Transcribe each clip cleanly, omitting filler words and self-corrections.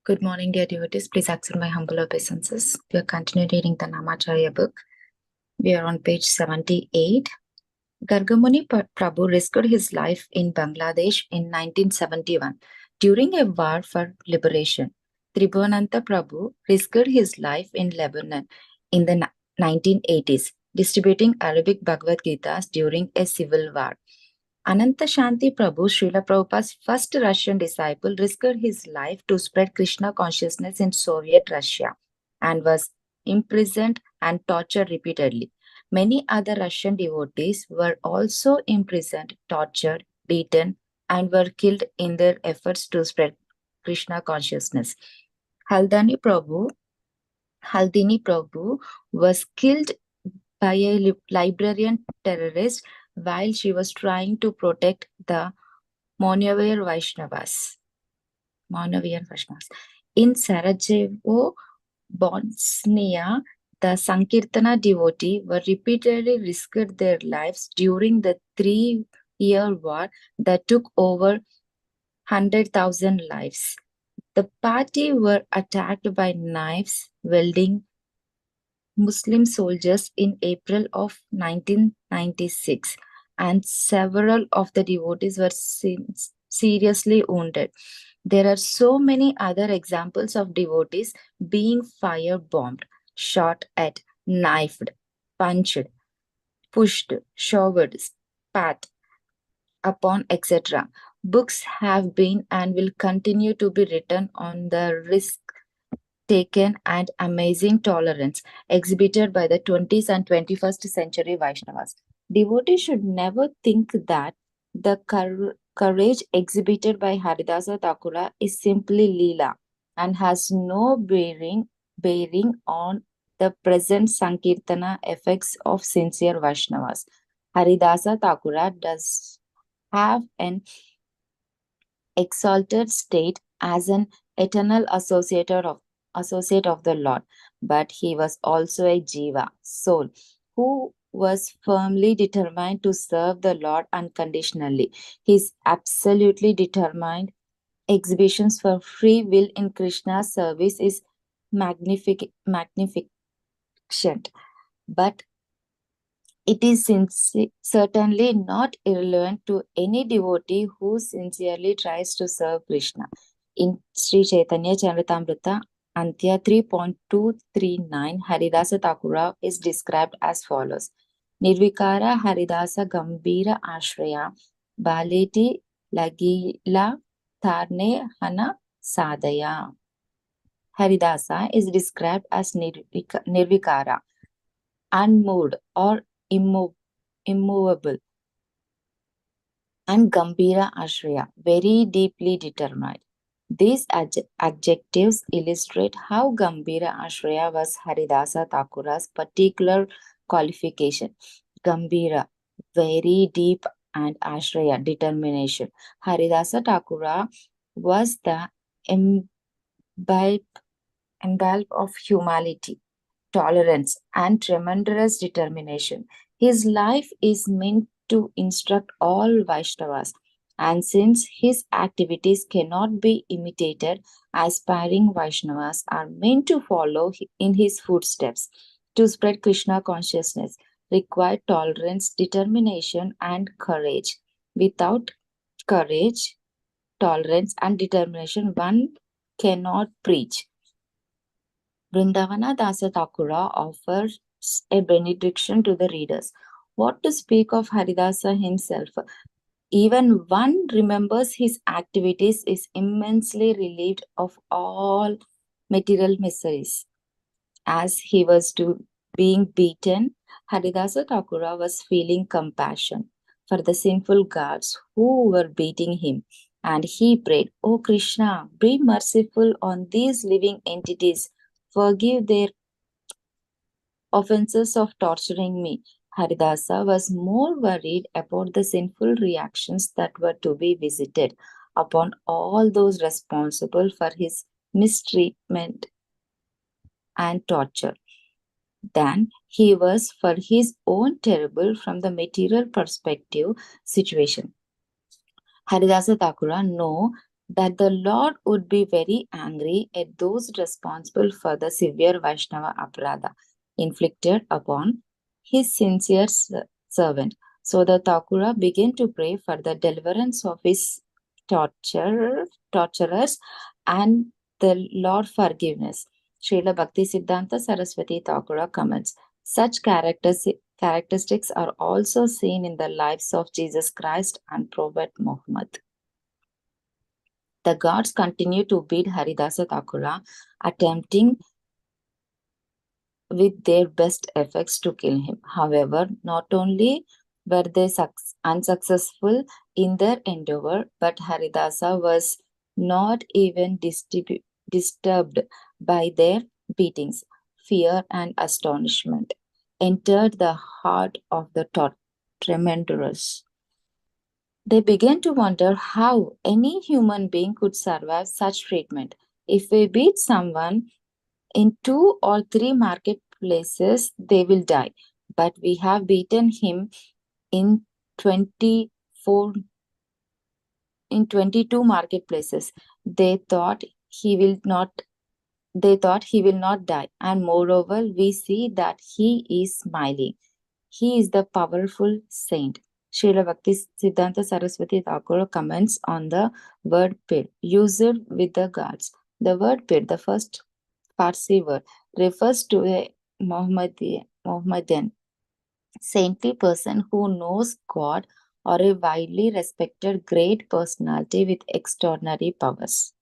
Good morning, dear devotees. Please accept my humble obeisances. We are continuing reading the Namacharya book. We are on page 78. Gargamuni Prabhu risked his life in Bangladesh in 1971 during a war for liberation. Tribhuvananta Prabhu risked his life in Lebanon in the 1980s, distributing Arabic Bhagavad Gitas during a civil war. Ananta Shanti Prabhu, Srila Prabhupada's first Russian disciple, risked his life to spread Krishna consciousness in Soviet Russia and was imprisoned and tortured repeatedly. Many other Russian devotees were also imprisoned, tortured, beaten, and were killed in their efforts to spread Krishna consciousness. Haldini Prabhu was killed by a librarian terrorist while she was trying to protect the Moravian Vaishnavas. In Sarajevo, Bosnia, the Sankirtana devotee were repeatedly risked their lives during the 3-year war that took over 100,000 lives. The party were attacked by knives wielding Muslim soldiers in April of 1996, and several of the devotees were seriously wounded. There are so many other examples of devotees being firebombed, shot at, knifed, punched, pushed, shoved, spat upon, etc. Books have been and will continue to be written on the risk taken and amazing tolerance exhibited by the 20th and 21st century Vaishnavas. Devotees should never think that the courage exhibited by Haridasa Thakura is simply Leela and has no bearing on the present Sankirtana effects of sincere Vaishnavas. Haridasa Thakura does have an exalted state as an eternal associate of the Lord, but he was also a jiva, soul, who was firmly determined to serve the Lord unconditionally. His absolutely determined exhibitions for free will in Krishna's service is magnificent, but it is certainly not irrelevant to any devotee who sincerely tries to serve Krishna. In Sri Chaitanya Charitamrita, Antya 3.239, Haridasa Thakura is described as follows. Nirvikara Haridasa Gambira Ashraya Baleti Lagila Tharne Hana Sadaya. Haridasa is described as Nirvikara, unmoved or immovable, and Gambira Ashraya, very deeply determined. These adjectives illustrate how Gambira Ashraya was Haridasa Thakura's particular qualification. Gambira, very deep, and Ashraya, determination. Haridasa Thakura was the embellished of humility, tolerance, and tremendous determination. His life is meant to instruct all Vaishnavas, and since his activities cannot be imitated, aspiring Vaishnavas are meant to follow in his footsteps. To spread Krishna consciousness require tolerance, determination, and courage. Without courage, tolerance, and determination, one cannot preach. Vrindavana Dasa Thakura offers a benediction to the readers. What to speak of Haridasa himself? Even one remembers his activities is immensely relieved of all material miseries. As he was being beaten, Haridasa Thakura was feeling compassion for the sinful gods who were beating him. And he prayed, "O Krishna, be merciful on these living entities. Forgive their offenses of torturing me." Haridasa was more worried about the sinful reactions that were to be visited upon all those responsible for his mistreatment and torture than he was for his own terrible from the material perspective situation. Haridasa Thakura that the Lord would be very angry at those responsible for the severe Vaishnava aparadha inflicted upon his sincere servant. So the Thakura began to pray for the deliverance of his torturers and the Lord forgiveness. Srila Bhakti Siddhanta Saraswati Thakura comments, such characteristics are also seen in the lives of Jesus Christ and Prophet Muhammad. The guards continue to beat Haridasa Thakura, attempting with their best efforts to kill him. However, not only were they unsuccessful in their endeavor, but Haridasa was not even disturbed by their beatings. Fear and astonishment entered the heart of the tormentors. They began to wonder how any human being could survive such treatment. If we beat someone in 2 or 3 marketplaces, they will die. But we have beaten him in 24 in 22 marketplaces. They thought he will not die, and moreover we see that he is smiling. He is the powerful saint. Srila Bhakti Siddhanta Saraswati Thakur comments on the word pid used with the gods. The word pid, the first Farsi word, refers to a Mohammedan saintly person who knows God or a widely respected great personality with extraordinary powers.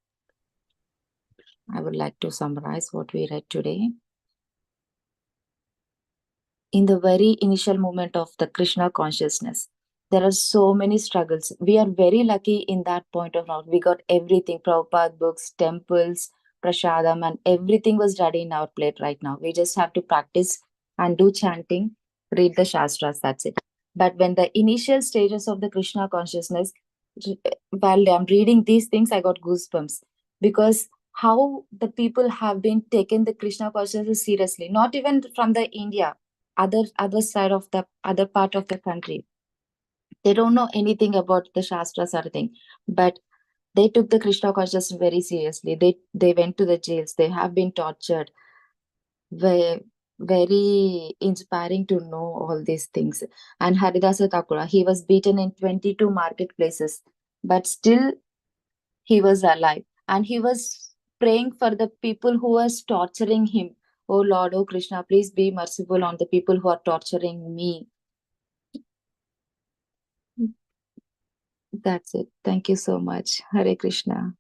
I would like to summarize what we read today. In the very initial moment of the Krishna consciousness, there are so many struggles. We are very lucky in that point of now. We got everything, Prabhupada books, temples, prasadam, and everything was ready in our plate right now. We just have to practice and do chanting, read the Shastras, that's it. But when the initial stages of the Krishna consciousness, while I'm reading these things, I got goosebumps because how the people have been taken the Krishna consciousness seriously, not even from the India, other side of the other part of the country. They don't know anything about the Shastras or anything, but they took the Krishna consciousness very seriously. They went to the jails. They have been tortured. Very, very inspiring to know all these things. And Haridasa Thakura, he was beaten in 22 marketplaces, but still he was alive. And he was praying for the people who was torturing him. Oh Lord, oh Krishna, please be merciful on the people who are torturing me. That's it. Thank you so much. Hare Krishna.